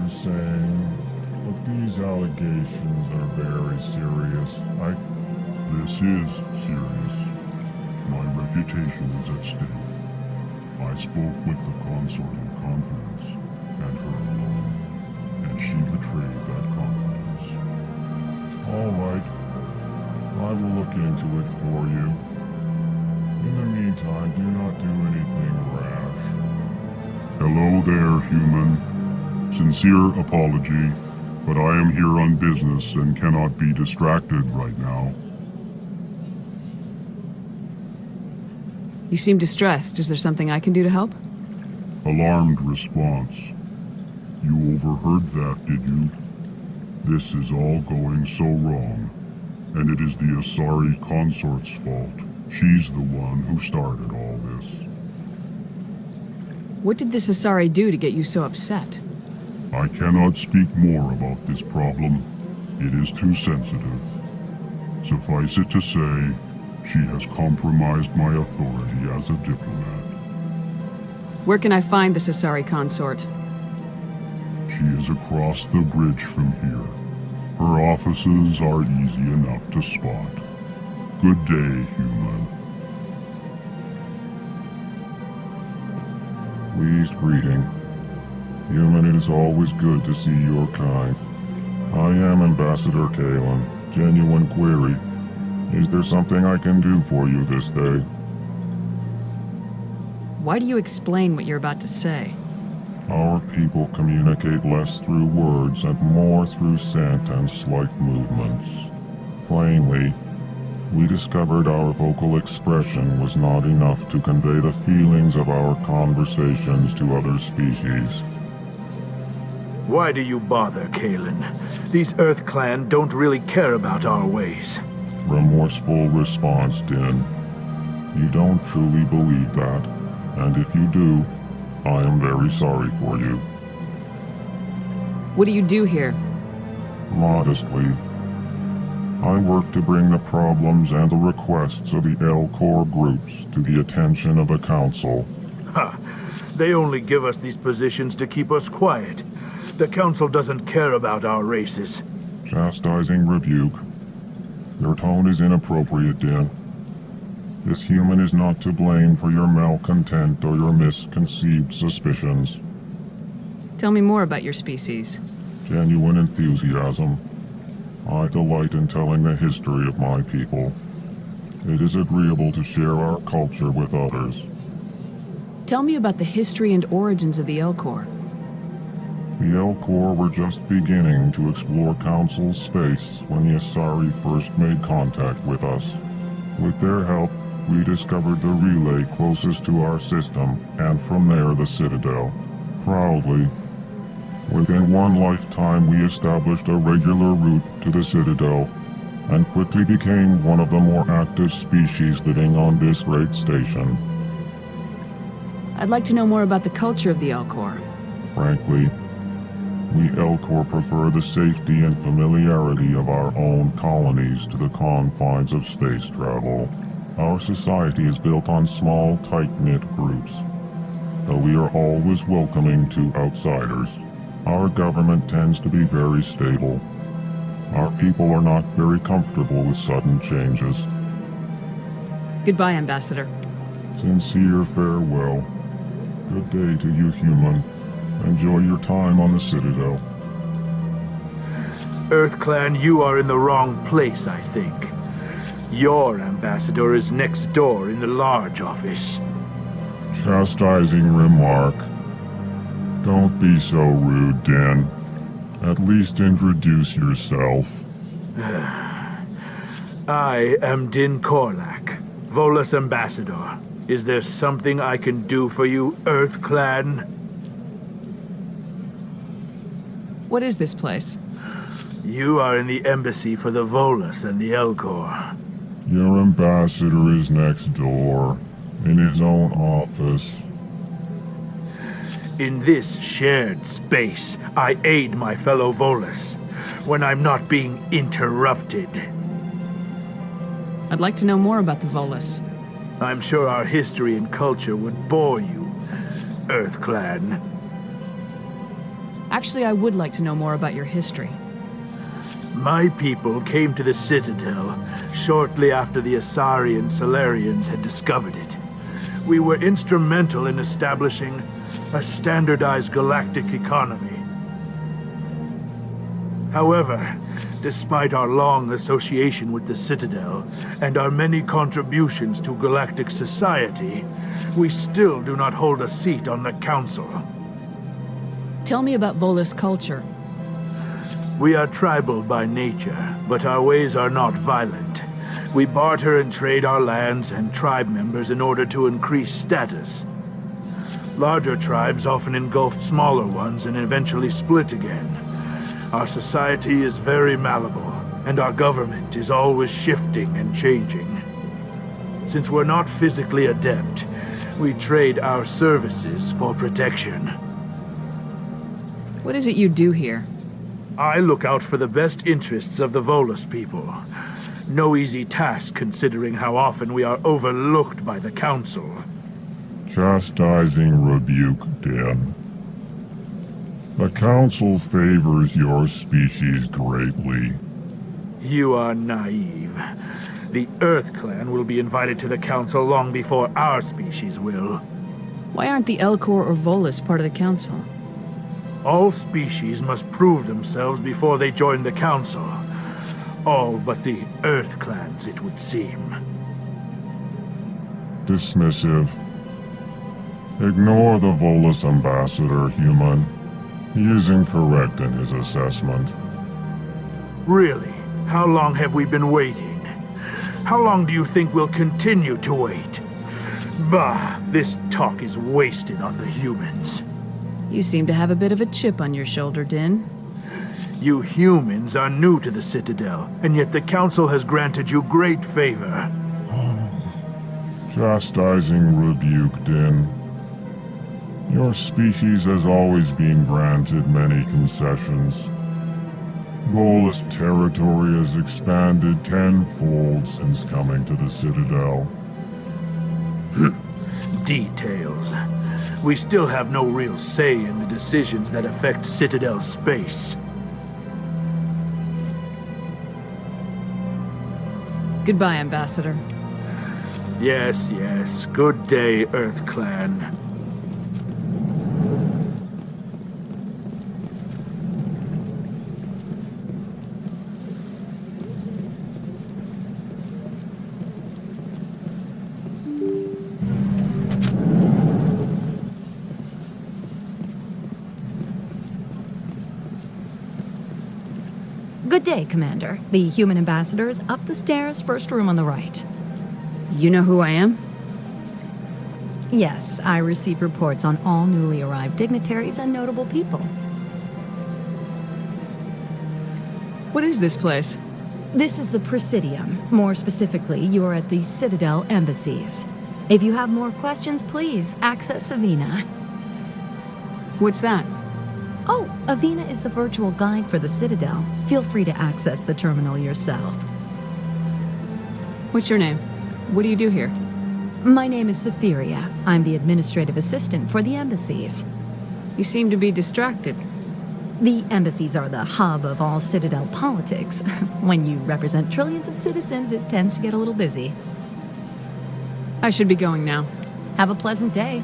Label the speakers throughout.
Speaker 1: you're saying, but these allegations are very serious.
Speaker 2: This is serious. My reputation is at stake. I spoke with the consort in confidence, and her alone, and she betrayed that confidence.
Speaker 1: All right. I will look into it for you. In the meantime, do not do anything rash.
Speaker 2: Hello there, human. Sincere apology, but I am here on business and cannot be distracted right now.
Speaker 3: You seem distressed. Is there something I can do to help?
Speaker 2: Alarmed response. You overheard that, did you? This is all going so wrong, and it is the Asari consort's fault. She's the one who started all this.
Speaker 3: What did this Asari do to get you so upset?
Speaker 2: I cannot speak more about this problem. It is too sensitive. Suffice it to say, she has compromised my authority as a diplomat.
Speaker 3: Where can I find this Asari consort?
Speaker 2: She is across the bridge from here. Her offices are easy enough to spot. Good day, human.
Speaker 1: Pleased greeting. Human, it is always good to see your kind. I am Ambassador Kalen. Genuine query. Is there something I can do for you this day?
Speaker 3: Why do you explain what you're about to say?
Speaker 1: Our people communicate less through words and more through scent and slight movements. Plainly, we discovered our vocal expression was not enough to convey the feelings of our conversations to other species.
Speaker 4: Why do you bother, Kalen? These Earth Clan don't really care about our ways.
Speaker 1: Remorseful response, Din. You don't truly believe that, and if you do, I am very sorry for you.
Speaker 3: What do you do here?
Speaker 1: Modestly, I work to bring the problems and the requests of the Elcor groups to the attention of the Council.
Speaker 4: Ha! They only give us these positions to keep us quiet. The Council doesn't care about our races.
Speaker 1: Chastising rebuke. Your tone is inappropriate, Din. This human is not to blame for your malcontent or your misconceived suspicions.
Speaker 3: Tell me more about your species.
Speaker 1: Genuine enthusiasm. I delight in telling the history of my people. It is agreeable to share our culture with others.
Speaker 3: Tell me about the history and origins of the Elcor.
Speaker 1: The Elcor were just beginning to explore Council space when the Asari first made contact with us. With their help, we discovered the relay closest to our system, and from there the Citadel. Proudly, within one lifetime we established a regular route to the Citadel, and quickly became one of the more active species living on this great station.
Speaker 3: I'd like to know more about the culture of the Elcor.
Speaker 1: Frankly, we Elcor prefer the safety and familiarity of our own colonies to the confines of space travel. Our society is built on small, tight-knit groups. Though we are always welcoming to outsiders, our government tends to be very stable. Our people are not very comfortable with sudden changes.
Speaker 3: Goodbye, Ambassador.
Speaker 1: Sincere farewell. Good day to you, human. Enjoy your time on the Citadel.
Speaker 4: Earth Clan, you are in the wrong place, I think. Your ambassador is next door in the large office.
Speaker 1: Chastising remark. Don't be so rude, Din. At least introduce yourself.
Speaker 4: I am Din Korlak, Volus ambassador. Is there something I can do for you, Earth Clan?
Speaker 3: What is this place?
Speaker 4: You are in the embassy for the Volus and the Elcor.
Speaker 1: Your ambassador is next door, in his own office.
Speaker 4: In this shared space, I aid my fellow Volus when I'm not being interrupted.
Speaker 3: I'd like to know more about the Volus.
Speaker 4: I'm sure our history and culture would bore you, Earth Clan.
Speaker 3: Actually, I would like to know more about your history.
Speaker 4: My people came to the Citadel shortly after the Asari and Solarians had discovered it. We were instrumental in establishing a standardized galactic economy. However, despite our long association with the Citadel and our many contributions to galactic society, we still do not hold a seat on the Council.
Speaker 3: Tell me about Volus culture.
Speaker 4: We are tribal by nature, but our ways are not violent. We barter and trade our lands and tribe members in order to increase status. Larger tribes often engulf smaller ones and eventually split again. Our society is very malleable, and our government is always shifting and changing. Since we're not physically adept, we trade our services for protection.
Speaker 3: What is it you do here?
Speaker 4: I look out for the best interests of the Volus people. No easy task considering how often we are overlooked by the Council.
Speaker 1: Chastising rebuke, Din. The Council favors your species greatly.
Speaker 4: You are naive. The Earth Clan will be invited to the Council long before our species will.
Speaker 3: Why aren't the Elcor or Volus part of the Council?
Speaker 4: All species must prove themselves before they join the Council. All but the Earth Clans, it would seem.
Speaker 1: Dismissive. Ignore the Volus ambassador, human. He is incorrect in his assessment.
Speaker 4: Really? How long have we been waiting? How long do you think we'll continue to wait? Bah, this talk is wasted on the humans.
Speaker 3: You seem to have a bit of a chip on your shoulder, Din.
Speaker 4: You humans are new to the Citadel, and yet the Council has granted you great favor.
Speaker 1: Chastising rebuke, Din. Your species has always been granted many concessions. Volus territory has expanded tenfold since coming to the Citadel.
Speaker 4: Details. We still have no real say in the decisions that affect Citadel space.
Speaker 3: Goodbye, Ambassador.
Speaker 4: Yes, yes. Good day, Earth Clan.
Speaker 5: Good day, Commander. The human ambassador is up the stairs, first room on the right.
Speaker 3: You know who I am?
Speaker 5: Yes, I receive reports on all newly arrived dignitaries and notable people.
Speaker 3: What is this place?
Speaker 5: This is the Presidium. More specifically, you are at the Citadel embassies. If you have more questions, please access Avina.
Speaker 3: What's that?
Speaker 5: Oh, Avina is the virtual guide for the Citadel. Feel free to access the terminal yourself.
Speaker 3: What's your name? What do you do here?
Speaker 5: My name is Safiria. I'm the administrative assistant for the embassies.
Speaker 3: You seem to be distracted.
Speaker 5: The embassies are the hub of all Citadel politics. When you represent trillions of citizens, it tends to get a little busy.
Speaker 3: I should be going now.
Speaker 5: Have a pleasant day.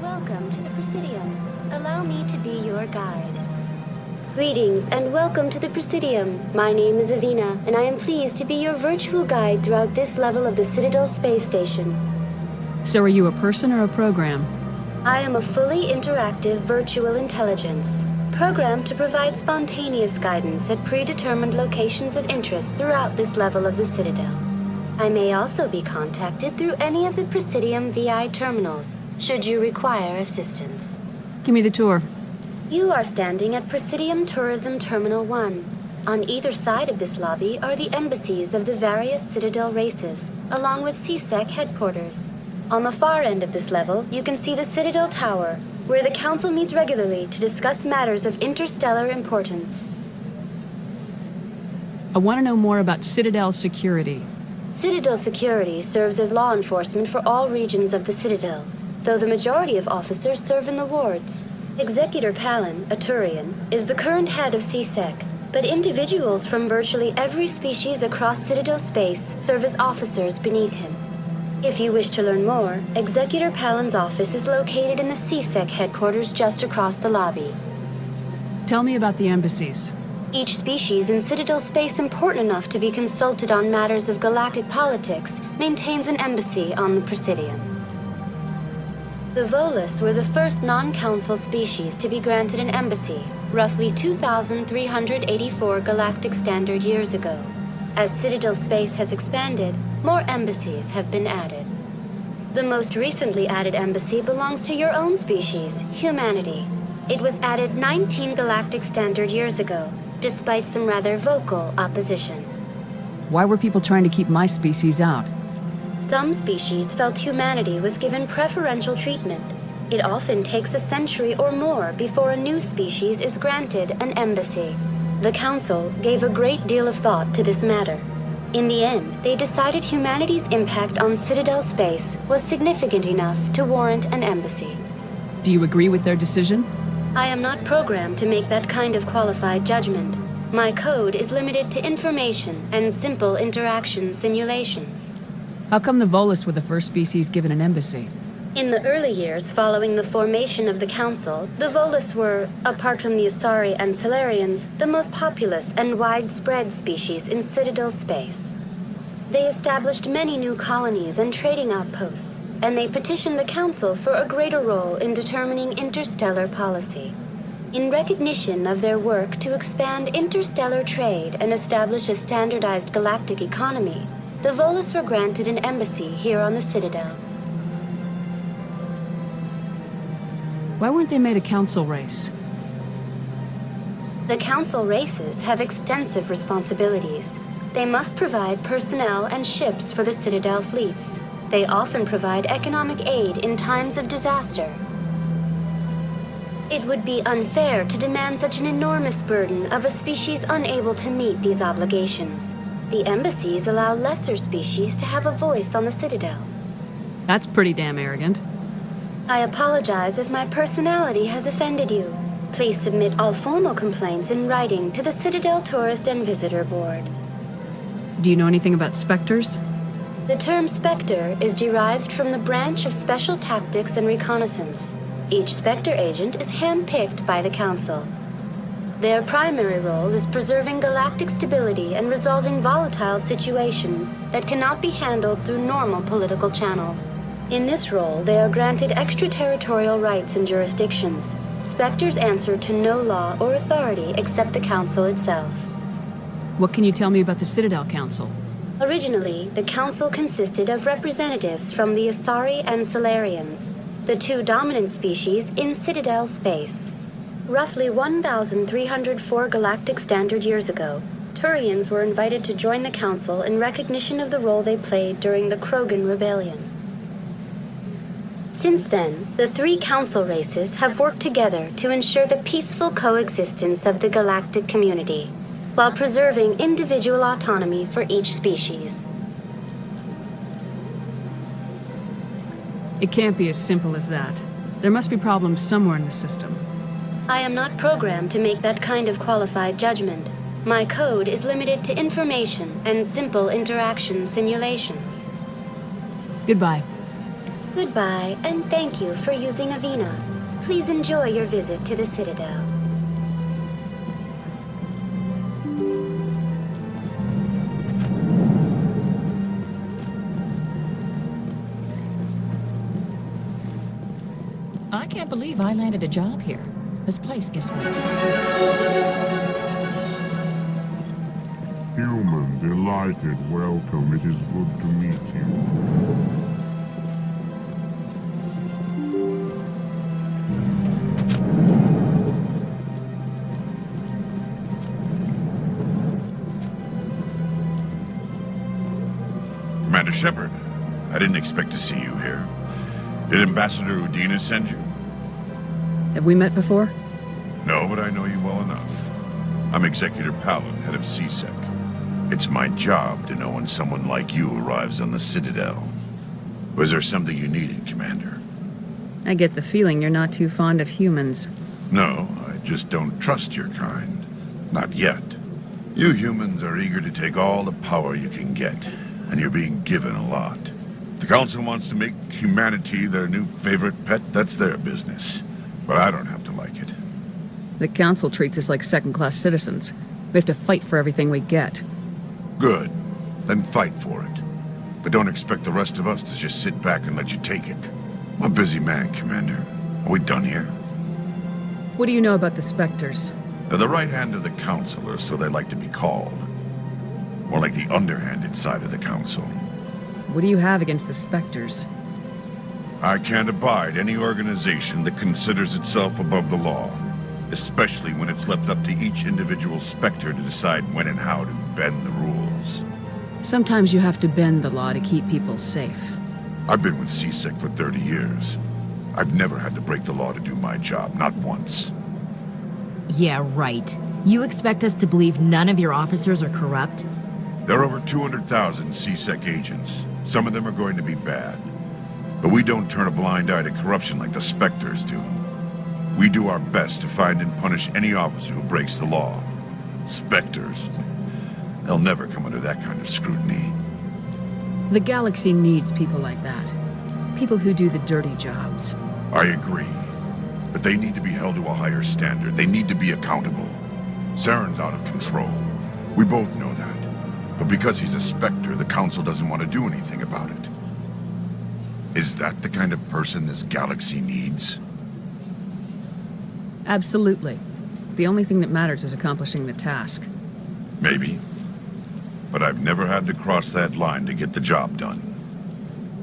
Speaker 6: Welcome to the Presidium. Allow me to be your guide. Greetings and welcome to the Presidium. My name is Avina, and I am pleased to be your virtual guide throughout this level of the Citadel space station.
Speaker 3: So are you a person or a program?
Speaker 6: I am a fully interactive virtual intelligence, programmed to provide spontaneous guidance at predetermined locations of interest throughout this level of the Citadel. I may also be contacted through any of the Presidium VI terminals, should you require assistance.
Speaker 3: Give me the tour.
Speaker 6: You are standing at Presidium Tourism Terminal 1. On either side of this lobby are the embassies of the various Citadel races, along with CSEC headquarters. On the far end of this level, you can see the Citadel Tower, where the Council meets regularly to discuss matters of interstellar importance.
Speaker 3: I want to know more about Citadel security.
Speaker 6: Citadel security serves as law enforcement for all regions of the Citadel, though the majority of officers serve in the wards. Executor Palin, a Turian, is the current head of CSEC, but individuals from virtually every species across Citadel space serve as officers beneath him. If you wish to learn more, Executor Palin's office is located in the CSEC headquarters just across the lobby.
Speaker 3: Tell me about the embassies.
Speaker 6: Each species in Citadel space important enough to be consulted on matters of galactic politics maintains an embassy on the Presidium. The Volus were the first non-council species to be granted an embassy, roughly 2,384 galactic standard years ago. As Citadel space has expanded, more embassies have been added. The most recently added embassy belongs to your own species, humanity. It was added 19 galactic standard years ago, despite some rather vocal opposition.
Speaker 3: Why were people trying to keep my species out?
Speaker 6: Some species felt humanity was given preferential treatment. It often takes a century or more before a new species is granted an embassy. The Council gave a great deal of thought to this matter. In the end, they decided humanity's impact on Citadel space was significant enough to warrant an embassy.
Speaker 3: Do you agree with their decision?
Speaker 6: I am not programmed to make that kind of qualified judgment. My code is limited to information and simple interaction simulations.
Speaker 3: How come the Volus were the first species given an embassy?
Speaker 6: In the early years following the formation of the Council, the Volus were, apart from the Asari and Solarians, the most populous and widespread species in Citadel space. They established many new colonies and trading outposts, and they petitioned the Council for a greater role in determining interstellar policy. In recognition of their work to expand interstellar trade and establish a standardized galactic economy, the Volus were granted an embassy here on the Citadel.
Speaker 3: Why weren't they made a council race?
Speaker 6: The Council races have extensive responsibilities. They must provide personnel and ships for the Citadel fleets. They often provide economic aid in times of disaster. It would be unfair to demand such an enormous burden of a species unable to meet these obligations. The embassies allow lesser species to have a voice on the Citadel.
Speaker 3: That's pretty damn arrogant.
Speaker 6: I apologize if my personality has offended you. Please submit all formal complaints in writing to the Citadel Tourist and Visitor Board.
Speaker 3: Do you know anything about specters?
Speaker 6: The term Spectre is derived from the branch of Special Tactics and Reconnaissance. Each Spectre agent is handpicked by the Council. Their primary role is preserving galactic stability and resolving volatile situations that cannot be handled through normal political channels. In this role, they are granted extraterritorial rights and jurisdictions. Spectres answer to no law or authority except the Council itself.
Speaker 3: What can you tell me about the Citadel Council?
Speaker 6: Originally, the Council consisted of representatives from the Asari and Solarians, the two dominant species in Citadel space. Roughly 1,304 galactic standard years ago, Turians were invited to join the Council in recognition of the role they played during the Krogan Rebellion. Since then, the three Council races have worked together to ensure the peaceful coexistence of the galactic community, while preserving individual autonomy for each species.
Speaker 3: It can't be as simple as that. There must be problems somewhere in the system.
Speaker 6: I am not programmed to make that kind of qualified judgment. My code is limited to information and simple interaction simulations.
Speaker 3: Goodbye.
Speaker 6: Goodbye, and thank you for using Avina. Please enjoy your visit to the Citadel.
Speaker 7: I can't believe I landed a job here. This place is fantastic.
Speaker 1: Human, delighted, welcome. It is good to meet you.
Speaker 8: Commander Shepard, I didn't expect to see you here. Did Ambassador Udina send you?
Speaker 3: Have we met before?
Speaker 8: No, but I know you well enough. I'm Executor Palin, head of CSEC. It's my job to know when someone like you arrives on the Citadel. Was there something you needed, Commander?
Speaker 3: I get the feeling you're not too fond of humans.
Speaker 8: No, I just don't trust your kind. Not yet. You humans are eager to take all the power you can get, and you're being given a lot. If the Council wants to make humanity their new favorite pet, that's their business. But I don't have to like it.
Speaker 3: The Council treats us like second-class citizens. We have to fight for everything we get.
Speaker 8: Good. Then fight for it. But don't expect the rest of us to just sit back and let you take it. I'm a busy man, Commander. Are we done here?
Speaker 3: What do you know about the Spectres?
Speaker 8: They're the right hand of the Council, or so they like to be called. More like the underhanded side of the Council.
Speaker 3: What do you have against the Spectres?
Speaker 8: I can't abide any organization that considers itself above the law, especially when it's left up to each individual Spectre to decide when and how to bend the rules.
Speaker 3: Sometimes you have to bend the law to keep people safe.
Speaker 8: I've been with CSEC for 30 years. I've never had to break the law to do my job, not once.
Speaker 9: Yeah, right. You expect us to believe none of your officers are corrupt?
Speaker 8: There are over 200,000 CSEC agents. Some of them are going to be bad. But we don't turn a blind eye to corruption like the Spectres do. We do our best to find and punish any officer who breaks the law. Spectres. They'll never come under that kind of scrutiny.
Speaker 3: The galaxy needs people like that. People who do the dirty jobs.
Speaker 8: I agree. But they need to be held to a higher standard. They need to be accountable. Saren's out of control. We both know that. But because he's a Spectre, the Council doesn't want to do anything about it. Is that the kind of person this galaxy needs?
Speaker 3: Absolutely. The only thing that matters is accomplishing the task.
Speaker 8: Maybe. But I've never had to cross that line to get the job done.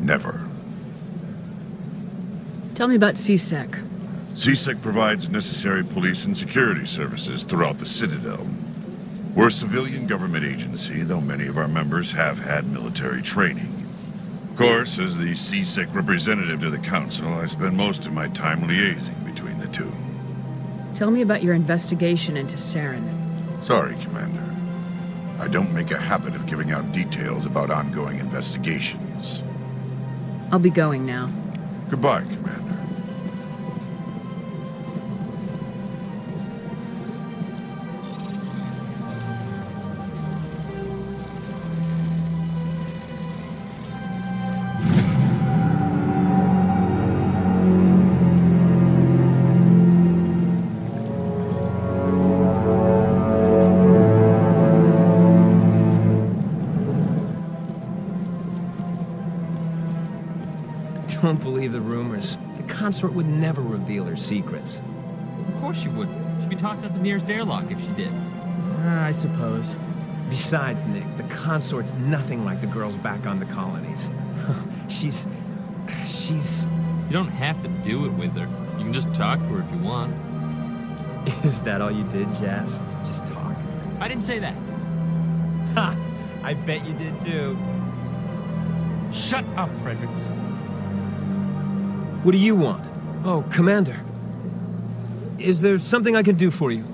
Speaker 8: Never.
Speaker 3: Tell me about CSEC.
Speaker 8: CSEC provides necessary police and security services throughout the Citadel. We're a civilian government agency, though many of our members have had military training. Of course, as the CSEC representative to the Council, I spend most of my time liaising between the two.
Speaker 3: Tell me about your investigation into Saren.
Speaker 8: Sorry, Commander. I don't make a habit of giving out details about ongoing investigations.
Speaker 3: I'll be going now.
Speaker 8: Goodbye, Commander.
Speaker 10: Don't believe the rumors. The consort would never reveal her secrets.
Speaker 11: Of course she would. She'd be tossed out the nearest airlock if she did.
Speaker 10: I suppose. Besides, Nick, the consort's nothing like the girls back on the colonies. She's...
Speaker 11: You don't have to do it with her. You can just talk to her if you want.
Speaker 10: Is that all you did, Jazz? Just talk?
Speaker 11: I didn't say that.
Speaker 10: Ha! I bet you did too.
Speaker 11: Shut up, Fredericks.
Speaker 10: What do you want? Oh, Commander. Is there something I can do for you?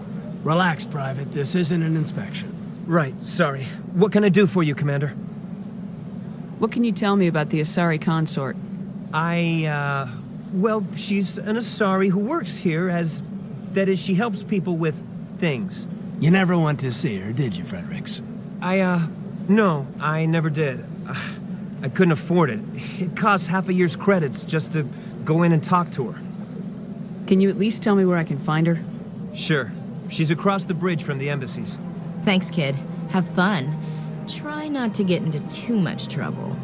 Speaker 4: Relax, Private. This isn't an inspection.
Speaker 10: Right, sorry. What can I do for you, Commander?
Speaker 3: What can you tell me about the Asari consort?
Speaker 10: Well, she's an Asari who works here as... That is, she helps people with things.
Speaker 4: You never went to see her, did you, Fredericks?
Speaker 10: No, I never did. I couldn't afford it. It costs half a year's credits just to go in and talk to her.
Speaker 3: Can you at least tell me where I can find her?
Speaker 10: Sure. She's across the bridge from the embassies.
Speaker 9: Thanks, kid. Have fun. Try not to get into too much trouble.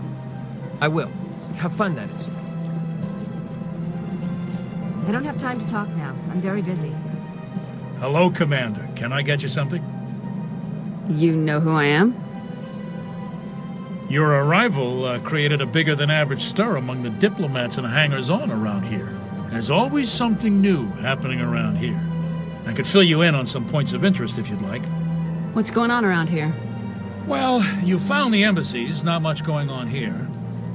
Speaker 10: I will. Have fun, that is.
Speaker 5: I don't have time to talk now. I'm very busy.
Speaker 12: Hello, Commander. Can I get you something?
Speaker 3: You know who I am?
Speaker 12: Your arrival created a bigger-than-average stir among the diplomats and hangers-on around here. There's always something new happening around here. I could fill you in on some points of interest if you'd like.
Speaker 3: What's going on around here?
Speaker 12: Well, you found the embassies, not much going on here.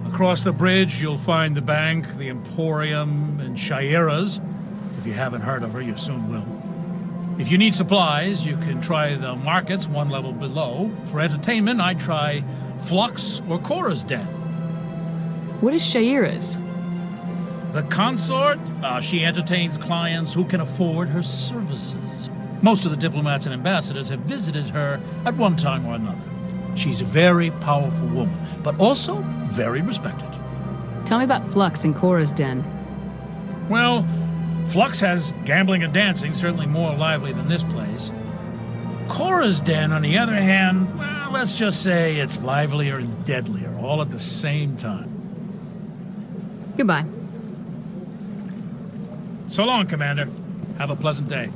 Speaker 12: Across the bridge, you'll find the bank, the Emporium, and Shaira's. If you haven't heard of her, you soon will. If you need supplies, you can try the markets one level below. For entertainment, I'd try Flux or Cora's Den.
Speaker 3: What is Shaira's?
Speaker 12: The consort, she entertains clients who can afford her services. Most of the diplomats and ambassadors have visited her at one time or another. She's a very powerful woman, but also very respected.
Speaker 3: Tell me about Flux and Cora's den.
Speaker 12: Well, Flux has gambling and dancing, certainly more lively than this place. Cora's den, on the other hand, well, let's just say it's livelier and deadlier, all at the same time.
Speaker 3: Goodbye.
Speaker 12: So long, Commander. Have a pleasant day.